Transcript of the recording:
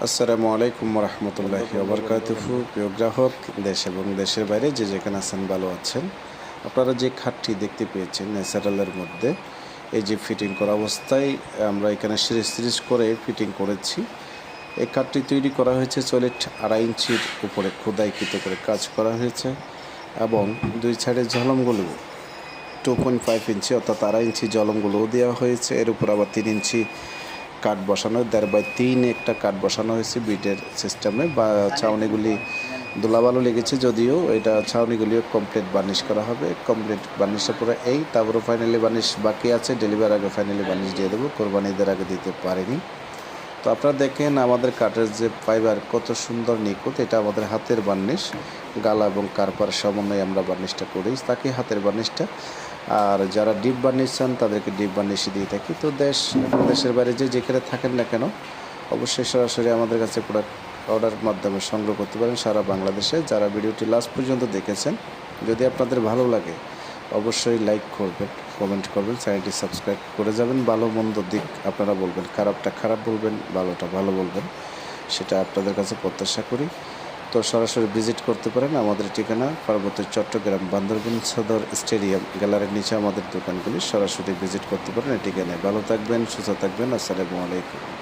আসসালামু আলাইকুম রহমতুল্লাহি ওবরকাতুহু। প্রিয় গ্রাহক, দেশ এবং দেশের বাইরে যে যেখানে আছেন ভালো আছেন। আপনারা যে খাটটি দেখতে পেয়েছেন ন্যাচারালের মধ্যে, এই যে ফিটিং করা অবস্থায় আমরা এখানে সিরিজ করে ফিটিং করেছি। এই খাটটি তৈরি করা হয়েছে সলিড 2.5 ইঞ্চির উপরে খোদাইকৃত করে কাজ করা হয়েছে এবং দুই সাইডের ঝলমগুলো 2.5 ইঞ্চি অর্থাৎ 2.5 ইঞ্চি জলমগুলোও দেওয়া হয়েছে। এর উপর আবার 3 ইঞ্চি কাঠ বসানো, 1.5/3 একটা কাঠ বসানো হয়েছে বিটের সিস্টেমে। বা ছাউনিগুলি ধুলাবালু লেগেছে, যদিও এটা ছাউনিগুলিও কমপ্লিট বার্নিশ করা হবে। কমপ্লিট বার্নিশের পরে তারপরে ফাইনালি বার্নিশ বাকি আছে। ডেলিভার আগে ফাইনালি বার্নিশ দিয়ে দেবো, কোরবানি ঈদের আগে দিতে পারিনি। তো আপনারা দেখেন আমাদের কাঠের যে ফাইবার কত সুন্দর নিখুঁত। এটা আমাদের হাতের বার্নিশ, গালা এবং কারপার সমন্বয়ে আমরা বার্নিশটা করি তাকে হাতের বার্নিশটা। আর যারা ডিপ বার্নিশ চান তাদেরকে ডিপ বার্নিশই দিয়ে থাকি। তো দেশ এবং দেশের বাইরে যে যেখানে থাকেন না কেন, অবশ্যই সরাসরি আমাদের কাছে প্রোডাক্ট অর্ডারের মাধ্যমে সংগ্রহ করতে পারেন সারা বাংলাদেশে। যারা ভিডিওটি লাস্ট পর্যন্ত দেখেছেন, যদি আপনাদের ভালো লাগে অবশ্যই লাইক করবেন, কমেন্ট করবেন, চ্যানেলটি সাবস্ক্রাইব করে যাবেন। ভালো মন্দ দিক আপনারা বলবেন, খারাপটা খারাপ বলবেন, ভালোটা ভালো বলবেন, সেটা আপনাদের কাছে প্রত্যাশা করি। তো সরাসরি ভিজিট করতে পারেন। আমাদের ঠিকানা পার্বত্য চট্টগ্রাম বান্দরবান সদর স্টেডিয়াম গ্যালারির নিচে আমাদের দোকানগুলি। সরাসরি ভিজিট করতে পারেন এই ঠিকানায়। ভালো থাকবেন, সুস্থ থাকবেন। আসসালামু আলাইকুম।